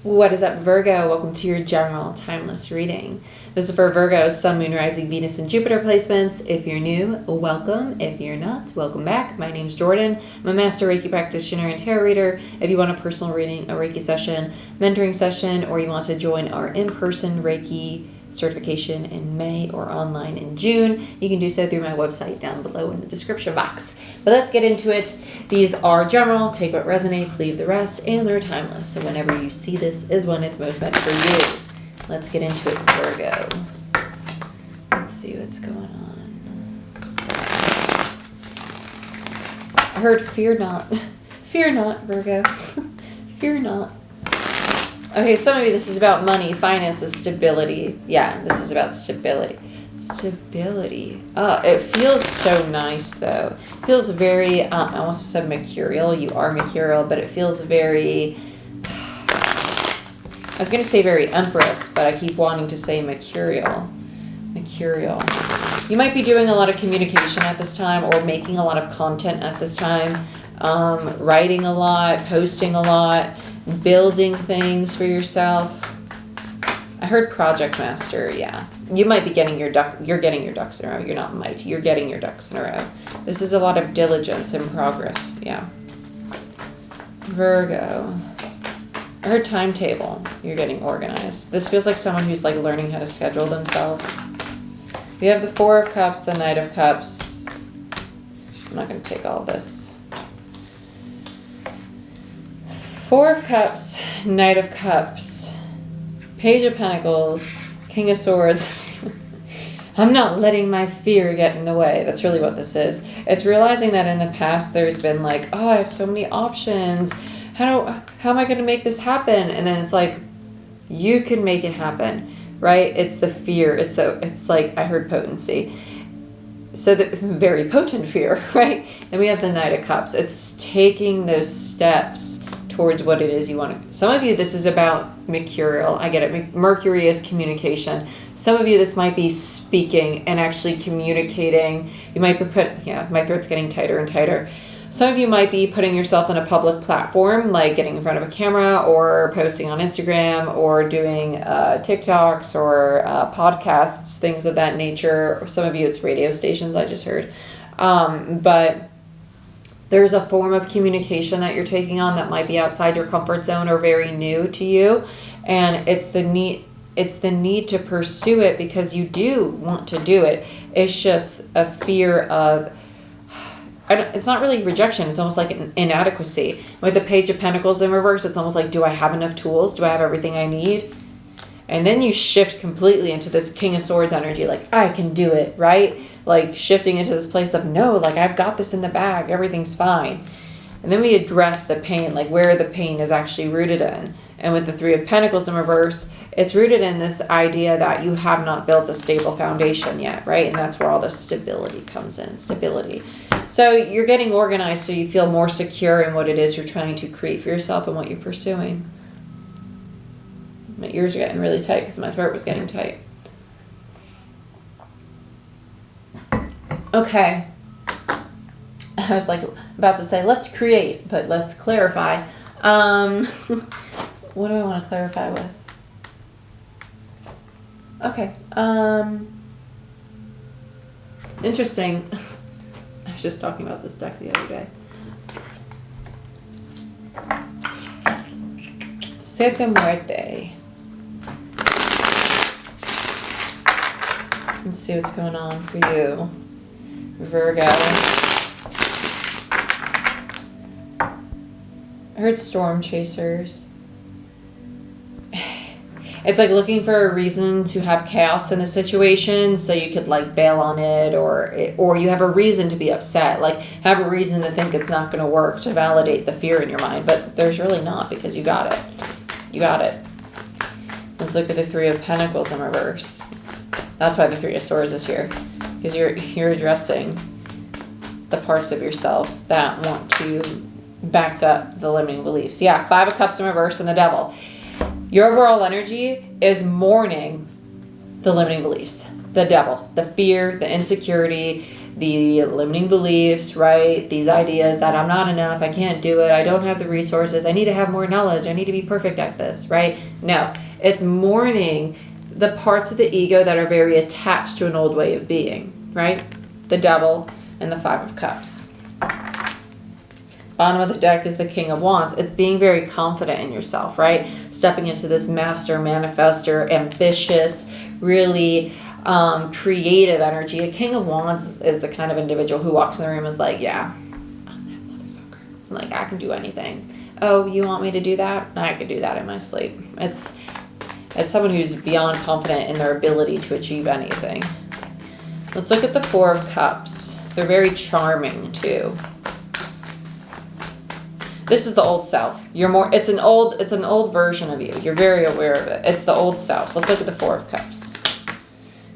What is up, Virgo? Welcome to your general timeless reading. This is for Virgo, Sun, Moon, Rising, Venus, and Jupiter placements. If you're new, welcome. If you're not, welcome back. My name's Jordyn. I'm a master Reiki practitioner and tarot reader. If you want a personal reading, a Reiki session, mentoring session, or you want to join our in-person Reiki certification in May or online in June, you can do so through my website down below in the description box. But let's get into it. These are general, take what resonates, leave the rest, and they're timeless. So whenever you see this is when it's most meant for you. Let's get into it, Virgo. Let's see what's going on. I heard fear not. Fear not, Virgo. Fear not. Okay, some of you, this is about money, finances, stability. Yeah, this is about stability. Stability. It feels so nice, though. It feels very, I almost said mercurial. You are mercurial, but it feels very, I was going to say very empress, but I keep wanting to say mercurial. Mercurial. You might be doing a lot of communication at this time or making a lot of content at this time. Writing a lot, posting a lot, building things for yourself. I heard project master, yeah. You might be getting you're getting your ducks in a row. You're not might, you're getting your ducks in a row. This is a lot of diligence and progress, yeah. Virgo. I heard timetable. You're getting organized. This feels like someone who's like learning how to schedule themselves. We have the Four of Cups, the Knight of Cups. I'm not going to take all this. Four of Cups, Knight of Cups, Page of Pentacles, King of Swords. I'm not letting my fear get in the way. That's really what this is. It's realizing that in the past there's been like, oh, I have so many options. How am I going to make this happen? And then it's like, you can make it happen, right? It's the fear. It's like, I heard potency. So the very potent fear, right? Then we have the Knight of Cups. It's taking those steps towards what it is you want to. Some of you, this is about mercurial. I get it. Mercury is communication. Some of you, this might be speaking and actually communicating. You might be my throat's getting tighter and tighter. Some of you might be putting yourself on a public platform, like getting in front of a camera or posting on Instagram or doing TikToks or podcasts, things of that nature. Some of you, it's radio stations, I just heard. But there's a form of communication that you're taking on that might be outside your comfort zone or very new to you. And it's the need to pursue it because you do want to do it. It's just a fear of, it's not really rejection. It's almost like an inadequacy. With the Page of Pentacles in reverse, it's almost like, do I have enough tools? Do I have everything I need? And then you shift completely into this King of Swords energy, like, I can do it, right? Like shifting into this place of, no, like I've got this in the bag. Everything's fine. And then we address the pain, like where the pain is actually rooted in. And with the Three of Pentacles in reverse, it's rooted in this idea that you have not built a stable foundation yet, right? And that's where all the stability comes in, stability. So you're getting organized so you feel more secure in what it is you're trying to create for yourself and what you're pursuing. My ears are getting really tight because my throat was getting tight. Okay. I was like about to say, let's create, but let's clarify. What do I want to clarify with? Okay. Interesting. I was just talking about this deck the other day. Santa Muerte. Let's see what's going on for you, Virgo. I heard Storm Chasers. It's like looking for a reason to have chaos in a situation so you could like bail on it, or you have a reason to be upset, like have a reason to think it's not going to work to validate the fear in your mind, but there's really not because you got it. You got it. Let's look at the Three of Pentacles in reverse. That's why the Three of Swords is here, because you're addressing the parts of yourself that want to back up the limiting beliefs. Yeah, Five of Cups in reverse and the Devil. Your overall energy is mourning the limiting beliefs, the devil, the fear, the insecurity, the limiting beliefs, right? These ideas that I'm not enough, I can't do it, I don't have the resources, I need to have more knowledge, I need to be perfect at this, right? No, it's mourning the parts of the ego that are very attached to an old way of being, right? The Devil and the Five of Cups. Bottom of the deck is the King of Wands. It's being very confident in yourself, right? Stepping into this master, manifester, ambitious, really creative energy. A King of Wands is the kind of individual who walks in the room and is like, yeah, I'm that motherfucker. Like, I can do anything. Oh, you want me to do that? I can do that in my sleep. It's someone who's beyond confident in their ability to achieve anything. Let's look at the Four of Cups. They're very charming too. This is the old self. You're more, it's an old version of you. You're very aware of it. It's the old self. Let's look at the Four of Cups.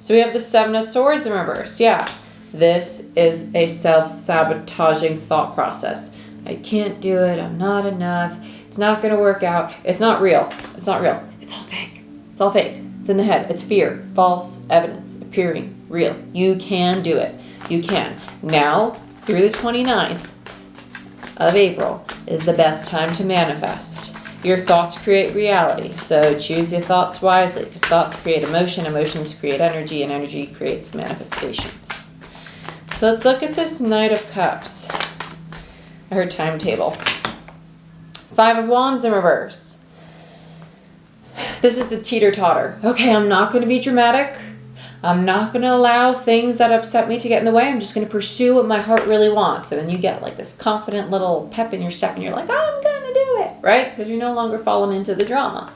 So we have the Seven of Swords in reverse. Yeah, this is a self-sabotaging thought process. I can't do it. I'm not enough. It's not going to work out. It's not real. It's not real. It's all fake. It's all fake. It's in the head. It's fear. False evidence appearing real. You can do it. You can. Now, through the 29th of April is the best time to manifest. Your thoughts create reality, so choose your thoughts wisely, because thoughts create emotion, emotions create energy, and energy creates manifestations. So let's look at this Knight of Cups, her timetable. Five of Wands in reverse. This is the teeter-totter. Okay, I'm not going to be dramatic. I'm not going to allow things that upset me to get in the way. I'm just going to pursue what my heart really wants. And then you get like this confident little pep in your step and you're like, I'm going to do it, right? Because you're no longer falling into the drama.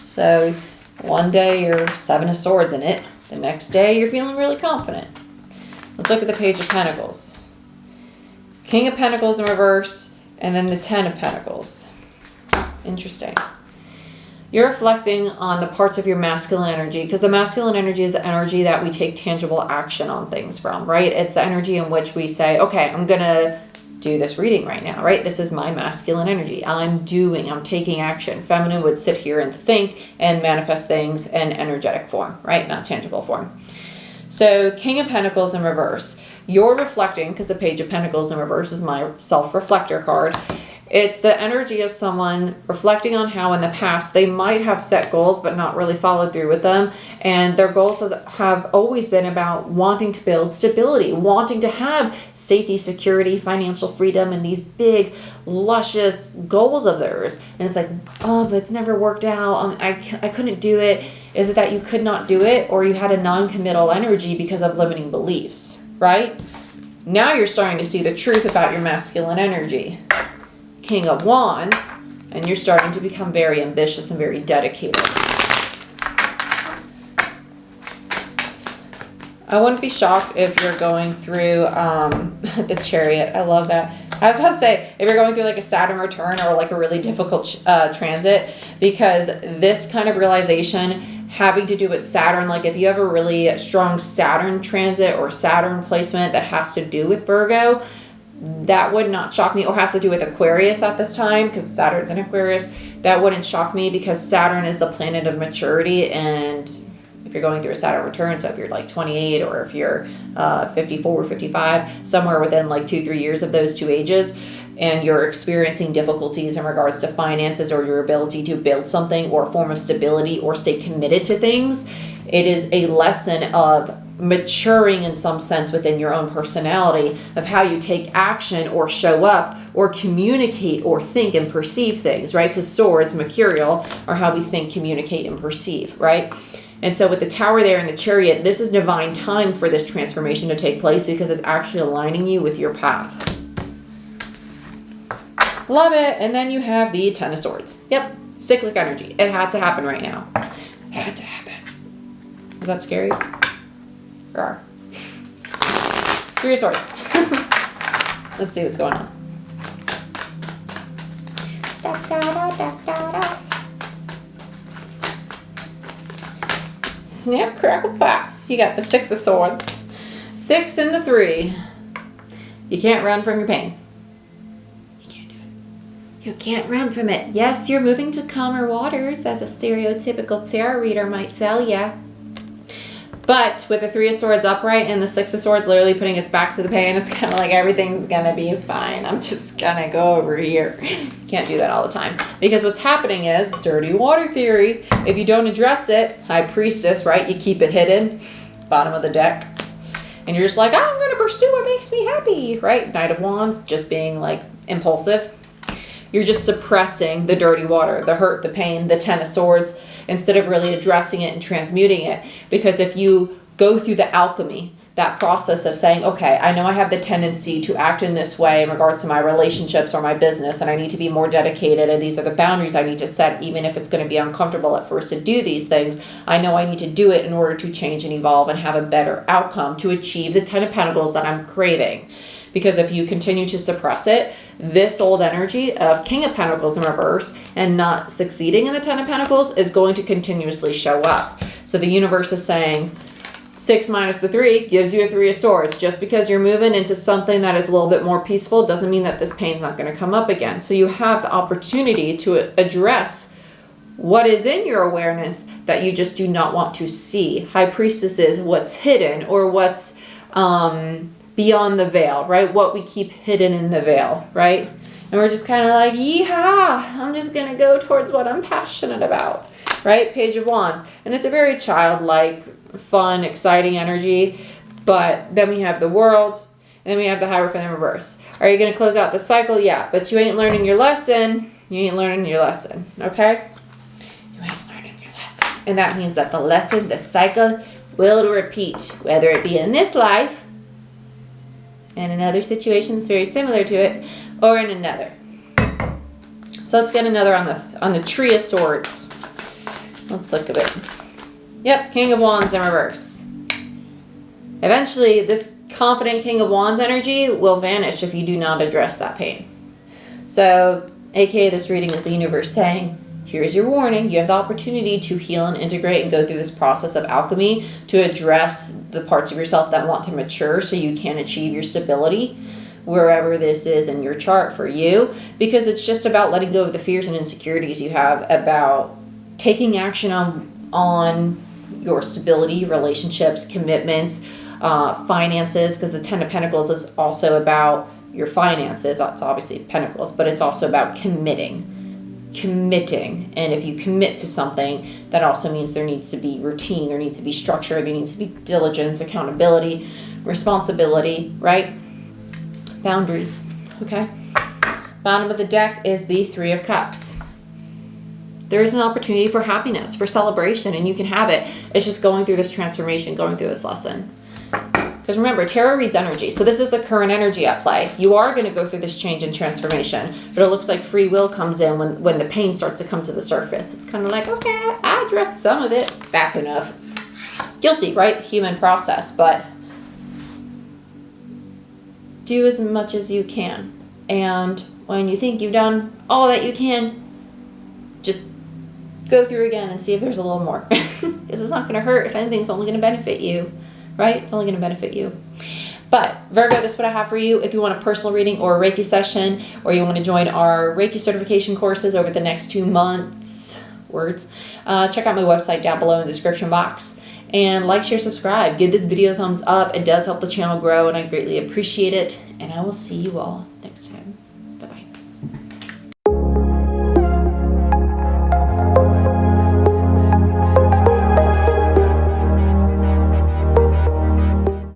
So one day you're Seven of Swords in it. The next day you're feeling really confident. Let's look at the Page of Pentacles. King of Pentacles in reverse and then the Ten of Pentacles. Interesting. You're reflecting on the parts of your masculine energy, because the masculine energy is the energy that we take tangible action on things from, right? It's the energy in which we say, okay, I'm going to do this reading right now, right? This is my masculine energy. I'm taking action. Feminine would sit here and think and manifest things in energetic form, right? Not tangible form. So King of Pentacles in reverse. You're reflecting, because the Page of Pentacles in reverse is my self-reflector card. It's the energy of someone reflecting on how in the past they might have set goals but not really followed through with them. And their goals have always been about wanting to build stability, wanting to have safety, security, financial freedom, and these big, luscious goals of theirs. And it's like, oh, but it's never worked out. I couldn't do it. Is it that you could not do it, or you had a non-committal energy because of limiting beliefs, right? Now you're starting to see the truth about your masculine energy. King of Wands, and you're starting to become very ambitious and very dedicated. I wouldn't be shocked if you're going through the Chariot. I love that. I was about to say, if you're going through like a Saturn return or like a really difficult transit, because this kind of realization having to do with Saturn, like if you have a really strong Saturn transit or Saturn placement that has to do with Virgo, that would not shock me, or has to do with Aquarius at this time, because Saturn's in Aquarius. That wouldn't shock me, because Saturn is the planet of maturity. And if you're going through a Saturn return, so if you're like 28 or if you're 54 or 55, somewhere within like 2-3 years of those two ages, and you're experiencing difficulties in regards to finances or your ability to build something or a form of stability or stay committed to things, it is a lesson of maturing in some sense within your own personality of how you take action or show up or communicate or think and perceive things, right? Because swords, mercurial, are how we think, communicate, and perceive, right? And so with the Tower there and the Chariot, this is divine time for this transformation to take place, because it's actually aligning you with your path. Love it. And then you have the Ten of Swords. Yep. Cyclic energy. It had to happen right now. It had to happen. Is that scary? Rawr. Three of Swords. Let's see what's going on. Snap, crackle, pop. You got the Six of Swords. 6 and the 3. You can't run from your pain. You can't do it. You can't run from it. Yes, you're moving to calmer waters, as a stereotypical tarot reader might tell ya. But with the Three of Swords upright and the Six of Swords literally putting its back to the pain, it's kind of like everything's going to be fine. I'm just going to go over here. You can't do that all the time. Because what's happening is, dirty water theory, if you don't address it, High Priestess, right? You keep it hidden, bottom of the deck. And you're just like, oh, I'm going to pursue what makes me happy, right? Knight of Wands, just being like impulsive. You're just suppressing the dirty water, the hurt, the pain, the Ten of Swords, instead of really addressing it and transmuting it. Because if you go through the alchemy, that process of saying, okay, I know I have the tendency to act in this way in regards to my relationships or my business, and I need to be more dedicated, and these are the boundaries I need to set, even if it's going to be uncomfortable at first to do these things. I know I need to do it in order to change and evolve and have a better outcome to achieve the Ten of Pentacles that I'm craving. Because if you continue to suppress it, this old energy of King of Pentacles in reverse and not succeeding in the Ten of Pentacles is going to continuously show up. So the universe is saying 6 minus the 3 gives you a 3 of Swords. Just because you're moving into something that is a little bit more peaceful doesn't mean that this pain's not going to come up again. So you have the opportunity to address what is in your awareness that you just do not want to see. High Priestess is what's hidden or what's beyond the veil, right? What we keep hidden in the veil, right? And we're just kind of like, yeehaw, I'm just going to go towards what I'm passionate about, right? Page of Wands. And it's a very childlike, fun, exciting energy. But then we have the World, and then we have the Hierophant in reverse. Are you going to close out the cycle? Yeah, but you ain't learning your lesson. You ain't learning your lesson, okay? You ain't learning your lesson. And that means that the lesson, the cycle, will repeat, whether it be in this life, and in other situations very similar to it, or in another. So let's get another on the Tree of Swords. Let's look at it. Yep, King of Wands in reverse. Eventually, this confident King of Wands energy will vanish if you do not address that pain. So, aka this reading is the universe saying, here's your warning. You have the opportunity to heal and integrate and go through this process of alchemy to address the parts of yourself that want to mature so you can achieve your stability wherever this is in your chart for you. Because it's just about letting go of the fears and insecurities you have about taking action on your stability, relationships, commitments, finances. Because the Ten of Pentacles is also about your finances. It's obviously Pentacles, but it's also about committing. And if you commit to something, that also means there needs to be routine, there needs to be structure, there needs to be diligence, accountability, responsibility, right? Boundaries, okay? Bottom of the deck is the Three of Cups. There is an opportunity for happiness, for celebration, and you can have it. It's just going through this transformation, going through this lesson. Because remember, tarot reads energy. So this is the current energy at play. You are going to go through this change and transformation. But it looks like free will comes in when the pain starts to come to the surface. It's kind of like, okay, I addressed some of it. That's enough. Guilty, right? Human process. But do as much as you can. And when you think you've done all that you can, just go through again and see if there's a little more. Because it's not going to hurt. If anything, it's only going to benefit you. Right? It's only going to benefit you. But Virgo, this is what I have for you. If you want a personal reading or a Reiki session, or you want to join our Reiki certification courses over the next 2 months, check out my website down below in the description box. And like, share, subscribe. Give this video a thumbs up. It does help the channel grow, and I greatly appreciate it. And I will see you all next time.